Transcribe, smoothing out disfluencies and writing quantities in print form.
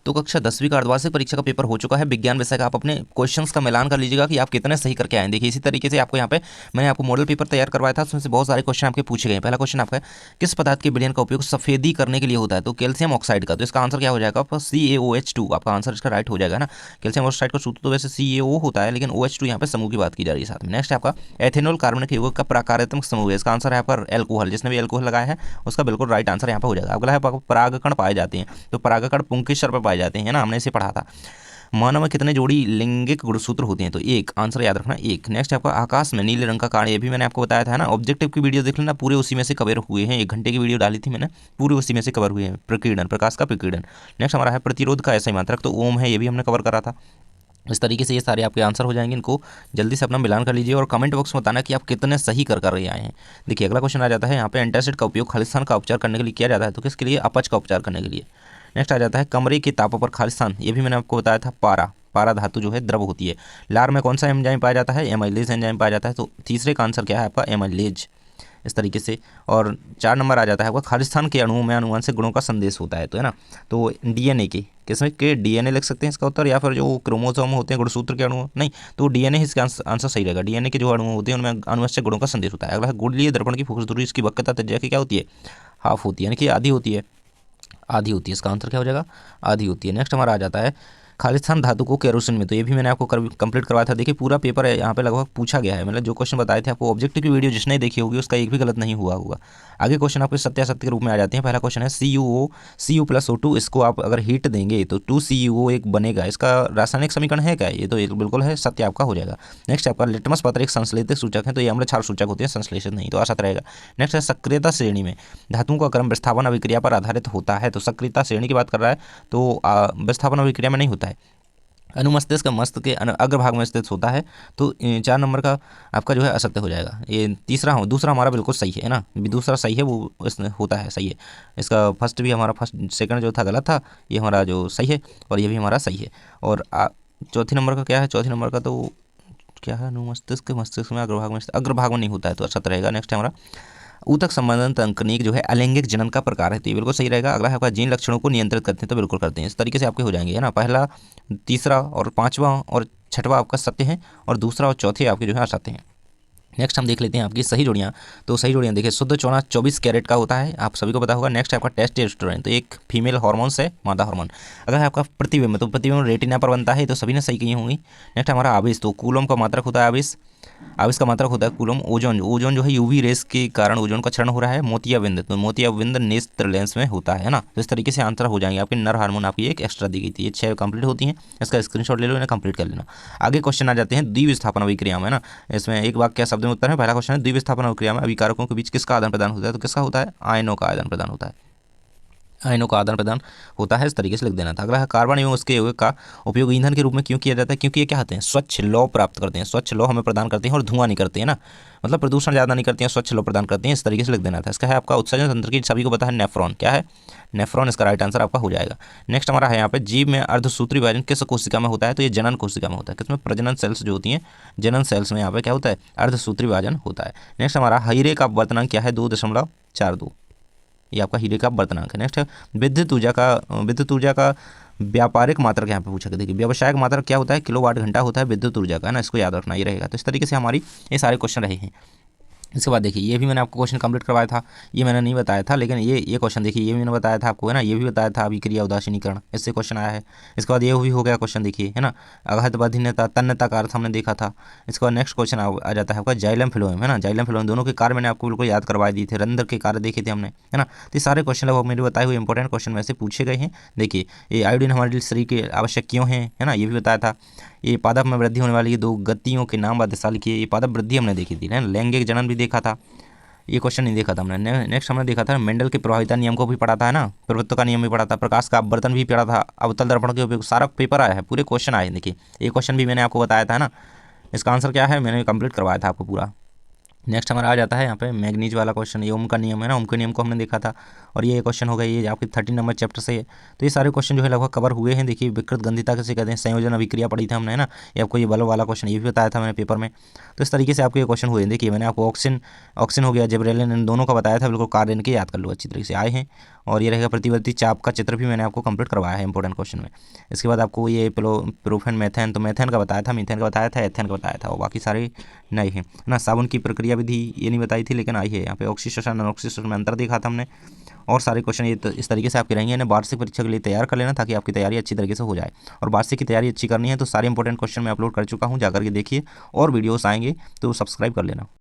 तो कक्षा 10वीं का अर्धवार्षिक परीक्षा का पेपर हो चुका है विज्ञान विषय का। आप अपने क्वेश्चंस का मिलान कर लीजिएगा कि आप कितने सही करके आए। देखिए इसी तरीके से आपको यहाँ पे मैंने आपको मॉडल पेपर तैयार करवाया था, उसमें से बहुत सारे क्वेश्चन आपके पूछे गए। पहला क्वेश्चन आपका है, किस पदार्थ के विलयन का उपयोग सफेदी करने के लिए होता है? तो कैल्शियम ऑक्साइड का। तो इसका आंसर क्या हो जाएगा आपका CaOH2। आपका आंसर इसका राइट हो जाएगा ना। कैल्शियम ऑक्साइड का सूत्र तो वैसे CaO होता है, लेकिन OH2 यहाँ पे समूह की बात की जा रही है साथ में। नेक्स्ट है आपका, एथेनॉल कार्बनिक यौगिक का प्रकार्यात्मक समूह है। इसका आंसर है आपका एल्कोहल। जिसने भी एल्कोहल लगाया है उसका बिल्कुल राइट आंसर यहाँ पे हो जाएगा। अगला है आपका, परागकण पाए जाते हैं। तो परागकण पुंकेसर पर पाए जाते हैं ना, हमने इसे पढ़ा था। मानव में कितने जोड़ी लैंगिक गुणसूत्र होते हैं? तो एक। आंसर याद रखना एक। नेक्स्ट आपका, आकाश में नीले रंग का कारण, ये भी मैंने आपको बताया था ना। ऑब्जेक्टिव की वीडियो देख लेना, पूरे उसी में से कवर हुए हैं। 1 घंटे की वीडियो डाली थी मैंने, पूरे उसी में से कवर हुए हैं। प्रकीर्णन, प्रकाश का प्रकीर्णन। नेक्स्ट हमारा है प्रतिरोध का ऐसा ही मात्रक, तो ओम है, ये भी हमने कवर करा था। इस तरीके से ये सारे आपके आंसर हो जाएंगे। इनको जल्दी से अपना मिलान कर लीजिए और कमेंट बॉक्स में बताना कि आप कितने सही कर रहे आए हैं। देखिए अगला क्वेश्चन आ जाता है यहाँ पे, एंटासिड का उपयोग खालिस्तान का उपचार करने के लिए किया जाता है। तो किसके लिए? अपच का उपचार करने के लिए। नेक्स्ट आ जाता है, कमरे के तापों पर खालिस्तान, ये भी मैंने आपको बताया था। पारा, पारा धातु जो है द्रव होती है। लार में कौन सा एंजाइम पाया जाता है? एमाइलेज एंजाइम पाया जाता है। तो तीसरे का आंसर क्या है आपका? एमाइलेज। इस तरीके से। और 4 नंबर आ जाता है आपका, खालिस्तान के अणुओं में आनुवंशिक गुणों का संदेश होता है। तो है ना, तो डीएनए के, किसमें के? डीएनए लिख सकते हैं इसका उत्तर, या फिर जो क्रोमोसोम होते हैं गुणसूत्र के अणु, नहीं तो डीएनए इसका आंसर सही रहेगा। डीएनए के जो अणु होते हैं उनमें आनुवंशिक गुणों का संदेश होता है। अगला है, गोलीय दर्पण की फोकस दूरी, इसकी वक्रता त्रिज्या की क्या होती है? हाफ होती है, यानी कि आधी होती है। आधी होती है, इसका आंसर क्या हो जाएगा? आधी होती है। नेक्स्ट हमारा आ जाता है, खालिस्तान धातु को केरोसिन में। तो ये भी मैंने आपको कंप्लीट करवाया था। देखिए पूरा पेपर है यहाँ पे लगभग पूछा गया है, मतलब जो क्वेश्चन बताए थे आपको, ऑब्जेक्टिव की वीडियो जिसने देखी होगी उसका एक भी गलत नहीं हुआ होगा। आगे क्वेश्चन आपके सत्यासत्य के रूप में आ जाते हैं। पहला क्वेश्चन है, Cu+O2, इसको आप अगर हीट देंगे तो 2Cu एक बनेगा। इसका रासायनिक समीकरण है क्या? ये तो बिल्कुल है, सत्य आपका हो जाएगा। नेक्स्ट आपका, लिटमस पत्र एक संश्लेषित सूचक है। तो ये अम्ल क्षार सूचक होते हैं, संश्लेषित नहीं, तो असत रहेगा। नेक्स्ट है, सक्रियता श्रेणी में धातुओं का क्रम विस्थापन अभिक्रिया पर आधारित होता है। तो सक्रियता श्रेणी की बात कर रहा है, तो विस्थापन अभिक्रिया में नहीं होता है। अनुमस्तिष्क मस्तिष्क के अग्रभाग में स्थित होता है। तो 4 नंबर का आपका जो है असत्य हो जाएगा। ये दूसरा हमारा बिल्कुल सही है ना, दूसरा सही है, वो इसमें होता है, सही है। इसका फर्स्ट भी हमारा, फर्स्ट सेकंड जो था गलत था, ये हमारा जो सही है, और ये भी हमारा सही है। और चौथी नंबर का क्या है? चौथी नंबर का तो क्या है? अनुमस्तिष्क मस्तिष्क में अग्रभाग में नहीं होता है, तो असत्य रहेगा। नेक्स्ट है हमारा, ऊतक संवर्धन तकनीक जो है अलैंगिक जनन का प्रकार है। तो ये बिल्कुल सही रहेगा। अगला है आपका, जीन लक्षणों को नियंत्रित करते हैं। तो बिल्कुल करते हैं। इस तरीके से आपके हो जाएंगे, है ना। पहला, तीसरा और 5वां और 6वां आपका सत्य है, और दूसरा और चौथे आपके जो है असत्य हैं। नेक्स्ट हम देख लेते हैं आपकी सही जोड़ियाँ। तो सही जोड़ियाँ देखिए, शुद्ध चौना 24 कैरेट का होता है, आप सभी को पता होगा। नेक्स्ट है आपका टेस्टोस्टेरोन, तो एक फीमेल हार्मोन्स है, मादा हार्मोन। अगर है आपका प्रतिबिंब, तो प्रतिबिंब रेटिना पर बनता है, तो सभी ने सही कही होंगी। नेक्स्ट हमारा आवेश, तो कूलम का मात्रक होता है आवेश, आवेश का मात्रक होता है कूलम। ओजोन, ओजोन जो है यूवी रेस के कारण ओजोन का क्षरण हो रहा है। मोतियाबिंद, तो मोतियाबिंद नेत्र लेंस में होता है ना। तो इस तरीके से आंसर हो जाएंगे आपके। नर हार्मोन आपकी एक एक्स्ट्रा दी गई थी, ये 6 कंप्लीट होती हैं। इसका स्क्रीनशॉट ले लो, इन्हें कंप्लीट कर लेना। आगे क्वेश्चन आ जाते हैं द्विविस्थापन अभिक्रिया में ना। इसमें एक वाक्य क्या शब्द में उत्तर है। पहला क्वेश्चन है, द्विविस्थापन अभिक्रिया में अभिकारकों के बीच किसका आदान प्रदान होता है? तो किसका होता है? आयनों का आदान प्रदान होता है। आयनों का आदान प्रदान होता है, इस तरीके से लिख देना था। अगला है, कार्बन एवं उसके यौगिक का उपयोग ईंधन के रूप में क्यों किया जाता है? क्योंकि ये क्या होते हैं? स्वच्छ लौ प्राप्त करते हैं, स्वच्छ लौ हमें प्रदान करते हैं और धुआं नहीं करते हैं ना, मतलब प्रदूषण ज़्यादा नहीं करते हैं, स्वच्छ लौ प्रदान करते हैं। इस तरीके से लिख देना था। इसका है आपका, उत्सर्जन तंत्र की सभी को पता है, नेफ्रॉन। क्या है? नेफ्रॉन, इसका राइट आंसर आपका हो जाएगा। नेक्स्ट हमारा है यहाँ पे, जीव में अर्धसूत्री विभाजन किस कोशिका में होता है? तो ये जनन कोशिका में होता है। किसमें? प्रजनन सेल्स जो होती हैं, जनन सेल्स में यहाँ पे क्या होता है? अर्धसूत्री विभाजन होता है। नेक्स्ट हमारा, हीरे का वर्तनांक क्या है? 2.42, ये आपका हीरे का वर्तनांक है। नेक्स्ट है, विद्युत ऊर्जा का व्यापारिक मात्रक यहाँ पे पूछा गया। देखिए व्यावसायिक मात्रक क्या होता है? किलोवाट घंटा होता है विद्युत ऊर्जा का, है ना। इसको याद रखना ही रहेगा। तो इस तरीके से हमारी ये सारे क्वेश्चन रहे हैं। इसके बाद देखिए, ये भी मैंने आपको क्वेश्चन कंप्लीट करवाया था, ये मैंने नहीं बताया था, लेकिन ये क्वेश्चन देखिए, ये भी मैंने बताया था आपको, है ना। ये भी बताया था, अभिक्रिया उदासीनीकरण, इससे क्वेश्चन आया है। इसके बाद ये भी हो गया क्वेश्चन, देखिए, है ना। अघात बधिन्यता, तन्यता का अर्थ हमने देखा था। इसके बाद नेक्स्ट क्वेश्चन आ जाता है आपका, जाइलम फिलोएम, है ना। जाइलम फिलोएम दोनों के कार्य मैंने आपको बिल्कुल याद करवा दिए थे, रंध्र के कार्य देखे थे हमने, है ना। तो सारे क्वेश्चन लगभग मेरे बताए हुए इंपॉर्टेंट क्वेश्चन में से पूछे गए हैं। देखिए, ये आयोडीन हमारे शरीर के आवश्यक क्यों है ना, ये भी बताया था। ये पादप में वृद्धि होने वाली ये 2 गतियों के नाम बाध्यशाली लिखिए। ये पादप वृद्धि हमने देखी थी, लैंगिक जनन भी देखा था, ये क्वेश्चन नहीं देखा था हमने। नेक्स्ट हमने देखा था मेंडल के प्रभाविता नियम को भी पढ़ा था, है ना। प्रवृत्त का नियम भी पढ़ा था, प्रकाश का अपवर्तन भी पढ़ा था, अवतल दर्पण के उपयोग, सारा पेपर आया है, पूरे क्वेश्चन आए। देखिए ये क्वेश्चन भी मैंने आपको बताया था ना। इसका आंसर क्या है? मैंने कंप्लीट करवाया था आपको पूरा। नेक्स्ट हमारा आ जाता है यहाँ पे मैग्नीज वाला क्वेश्चन। ये ओम का नियम है ना, ओम के नियम को हमने देखा था, और ये क्वेश्चन हो गया, ये आपके 13 नंबर चैप्टर से है। तो ये सारे क्वेश्चन जो है लगभग कवर हुए हैं। देखिए विकृत गंधिता किसे कहते हैं, संयोजन अभिक्रिया पढ़ी थी हमने, है ना। ये आपको ये बल्ब वाला क्वेश्चन ये भी बताया था मैंने पेपर में। तो इस तरीके से आपके ये क्वेश्चन हुए हैं। देखिए मैंने आपको ऑक्सीजन ऑक्सीजन हो गया, जिब्रेलिन, इन दोनों का बताया था, बिल्कुल कार्य इनके याद कर लो, अच्छी तरीके से आए हैं। और ये रहेगा प्रतिवर्ती चाप का चित्र भी मैंने आपको कंप्लीट करवाया है इंपॉर्टेंट क्वेश्चन में। इसके बाद आपको ये प्रोफेन मेथेन, तो मेथेन का बताया था, मीथेन का बताया था, एथेन का बताया था, और बाकी सारे नए हैं ना। साबुन की प्रक्रिया विधि ये नहीं बताई थी, लेकिन आई है यहाँ पे। ऑक्सीडेशन अनऑक्सीडेशन में अंतर देखा था हमने। और सारे क्वेश्चन ये इस तरीके से आपके रहेंगे ना। वार्षिक परीक्षा के लिए तैयार कर लेना, ताकि आपकी तैयारी अच्छी तरीके से हो जाए। और वार्षिक की तैयारी अच्छी करनी है तो सारे इंपॉर्टेंट क्वेश्चन मैं अपलोड कर चुका हूँ, जाकर के देखिए। और वीडियोस आएंगे तो सब्सक्राइब कर लेना।